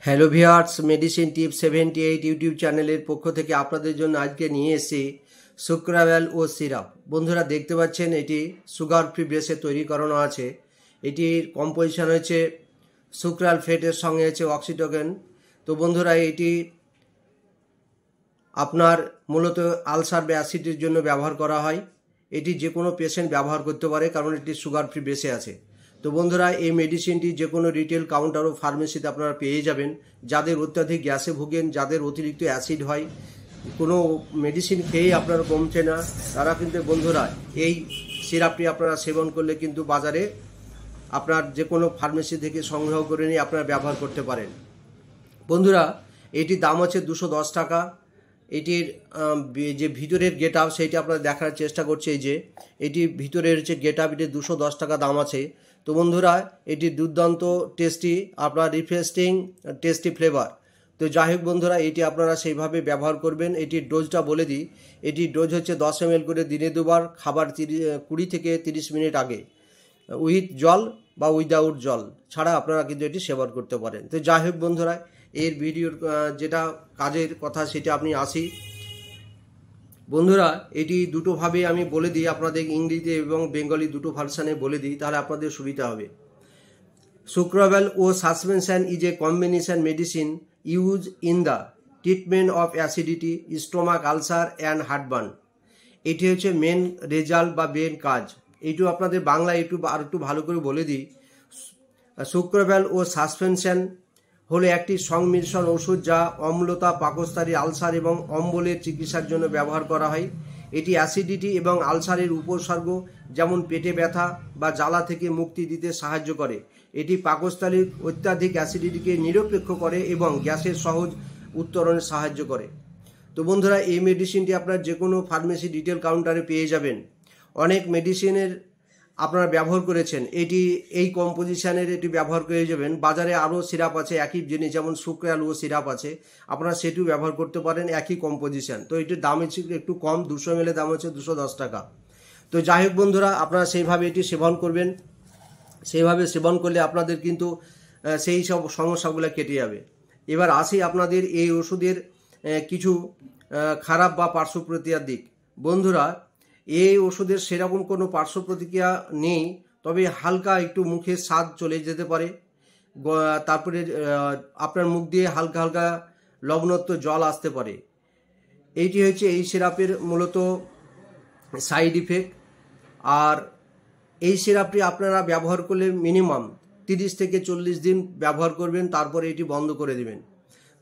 Hello viewers, medicine টিপ 78 YouTube চ্যানেলের পক্ষ থেকে আপনাদের জন্য আজকে নিয়ে এসেছি সুক্রাভ্যাল ও সিরাপ। বন্ধুরা দেখতে পাচ্ছেন এটি সুগার ফ্রি বেসে তৈরি করানো আছে। এটির কম্পোজিশন হচ্ছে সুক্রাল ফেটের সঙ্গে হচ্ছে অক্সিটোকেন। তো বন্ধুরা এটি আপনার মূলত আলসার বা অ্যাসিডের জন্য ব্যবহার করা হয়। এটি যে কোনো পেশেন্ট ব্যবহার করতে পারে কারণ এটি সুগার ফ্রি বেসে আছে। তো বন্ধুরা এই মেডিসিনটি যে কোনো রিটেল কাউন্টার ও ফার্মেসিতে আপনারা পেয়ে যাবেন। যাদের অত্যাধিক গ্যাসে ভোগেন, যাদের অতিরিক্ত অ্যাসিড হয়, কোনো মেডিসিন খেয়েই আপনারা কমছে না, তারা কিন্তু বন্ধুরা এই সিরাপটি আপনারা সেবন করলে কিন্তু বাজারে আপনার যে কোনো ফার্মেসি থেকে সংগ্রহ করে নিয়ে আপনারা ব্যবহার করতে পারেন। বন্ধুরা এটির দাম হচ্ছে 210 টাকা। এটির যে ভিতরের গেট আপ সেইটা আপনারা দেখার চেষ্টা করছে। এই যে এটি ভিতরের হচ্ছে গেট আপ, এটি 210 টাকা দাম আছে। তো বন্ধুরা এটি দুর্দান্ত টেস্টি, আপনার রিফ্রেশিং টেস্টি ফ্লেভার। তো যাই হোক বন্ধুরা এটি আপনারা সেইভাবে ব্যবহার করবেন। এটির ডোজটা বলে দিই, এটির ডোজ হচ্ছে 10 ml করে দিনে দুবার, খাবার 20 থেকে 30 মিনিট আগে, উইথ জল বা উইদাউট জল ছাড়া আপনারা কিন্তু এটি সেবন করতে পারেন। তো যাই হোক বন্ধুরা এর ভিডিওর যেটা কাজের কথা সেটা আপনি আসি। বন্ধুরা এটি দুটোভাবে আমি বলে দিই আপনাদের, ইংরেজিতে এবং বেঙ্গলি দুটো ভার্সানে বলে দিই, তাহলে আপনাদের সুবিধা হবে। সুক্রাভ্যাল ও suspension is a combination medicine use in the treatment of acidity, stomach ulcer and heartburn. এটি হচ্ছে মেন রেজাল্ট বা মেন কাজ। এইটু আপনাদের বাংলায় আর একটু ভালো করে বলে দিই। সুক্রাভ্যাল ও সাসপেনশন হলো একটি সংমিশ্রণ ওষুধ যা অম্লতা, পাকস্থলী, আলসার এবং অম্বলের চিকিৎসার জন্য ব্যবহার করা হয়। এটি অ্যাসিডিটি এবং আলসারের উপসর্গ যেমন পেটে ব্যথা বা জ্বালা থেকে মুক্তি দিতে সাহায্য করে। এটি পাকস্থলীর অত্যাধিক অ্যাসিডিটিকে নিরপেক্ষ করে এবং গ্যাসের সহজ উত্তরণে সাহায্য করে। তো বন্ধুরা এই মেডিসিনটি আপনার যে কোনো ফার্মেসি রিটেল কাউন্টারে পেয়ে যাবেন। অনেক মেডিসিনের আপনারা ব্যবহার করেছেন, এটি এই কম্পোজিশনের এটি ব্যবহার করে যাবেন। বাজারে আরও সিরাপ আছে একই জিনিস, যেমন সুক্রাল ও সিরাপ আছে, আপনারা সেটিও ব্যবহার করতে পারেন, একই কম্পোজিশন। তো এটির দাম হচ্ছে একটু কম, 200 ml দাম হচ্ছে 210 টাকা। তো যাই হোক বন্ধুরা আপনারা সেইভাবে এটি সেবন করবেন। সেইভাবে সেবন করলে আপনাদের কিন্তু সেই সব সমস্যাগুলো কেটে যাবে। এবার আসি আপনাদের এই ওষুধের কিছু খারাপ বা পার্শ্ব প্রতিক্রিয়ার দিক। বন্ধুরা এই ওষুধের সেরকম কোনো পার্শ্ব প্রতিক্রিয়া নেই, তবে হালকা একটু মুখের স্বাদ চলে যেতে পারে। তারপরে আপনার মুখ দিয়ে হালকা হালকা লবণাক্ত জল আসতে পারে। এইটি হচ্ছে এই সিরাপের মূলত সাইড ইফেক্ট। আর এই সিরাপটি আপনারা ব্যবহার করলে মিনিমাম 30 থেকে 40 দিন ব্যবহার করবেন, তারপরে এটি বন্ধ করে দেবেন।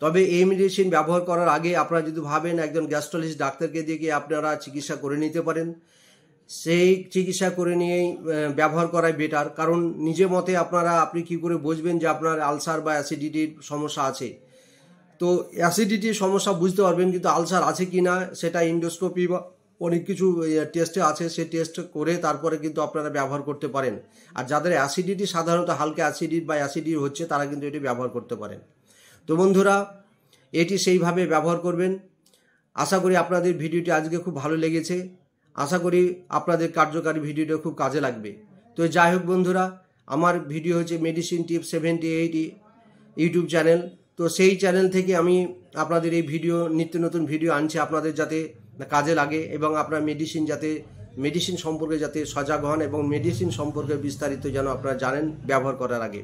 তবে এই মেডিসিন ব্যবহার করার আগে আপনারা যদি ভাবেন একজন গ্যাস্ট্রোলজিস্ট ডাক্তারকে দিয়ে আপনারা চিকিৎসা করে নিতে পারেন, সেই চিকিৎসা করে নিয়েই ব্যবহার করাই বেটার। কারণ নিজের মতে আপনি কি করে বুঝবেন যে আপনার আলসার বা অ্যাসিডিটির সমস্যা আছে? তো অ্যাসিডিটির সমস্যা বুঝতে পারবেন, কিন্তু আলসার আছে কি না সেটা ইন্ডোস্কোপি বা অনেক কিছু টেস্টে আছে, সেই টেস্ট করে তারপরে কিন্তু আপনারা ব্যবহার করতে পারেন। আর যাদের অ্যাসিডিটি সাধারণত হালকা অ্যাসিডিটি বা অ্যাসিডিটি হচ্ছে, তারা কিন্তু এটি ব্যবহার করতে পারেন। তো বন্ধুরা এটি সেইভাবে ব্যবহার করবেন। আশা করি আপনাদের ভিডিওটি আজকে খুব ভালো লেগেছে। আশা করি আপনাদের কার্যকারী ভিডিওটা খুব কাজে লাগবে। তো যাই হোক বন্ধুরা, আমার ভিডিও হচ্ছে মেডিসিন টিপ 78 ইউটিউব চ্যানেল। তো সেই চ্যানেল থেকে আমি আপনাদের এই ভিডিও, নিত্য নতুন ভিডিও আনছি আপনাদের যাতে কাজে লাগে এবং আপনার মেডিসিন সম্পর্কে যাতে সজাগ হন এবং মেডিসিন সম্পর্কে বিস্তারিত যেন আপনারা জানেন ব্যবহার করার আগে।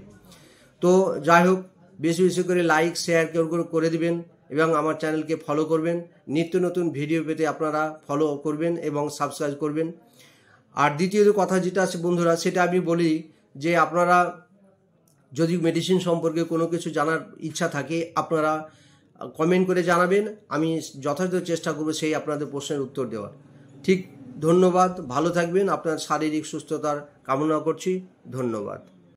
তো যাই হোক বেশি বেশি করে লাইক শেয়ার করে দিবেন এবং আমার চ্যানেলকে ফলো করবেন। নিত্য নতুন ভিডিও পেতে আপনারা ফলো করবেন এবং সাবস্ক্রাইব করবেন। আর দ্বিতীয় কথা যেটা আছে বন্ধুরা, সেটা আমি বলি যে আপনারা যদি মেডিসিন সম্পর্কে কোনো কিছু জানার ইচ্ছা থাকে আপনারা কমেন্ট করে জানাবেন, আমি যথাযথ চেষ্টা করব সেই আপনাদের প্রশ্নের উত্তর দেওয়ার। ঠিক, ধন্যবাদ, ভালো থাকবেন, আপনার শারীরিক সুস্থতার কামনা করছি। ধন্যবাদ।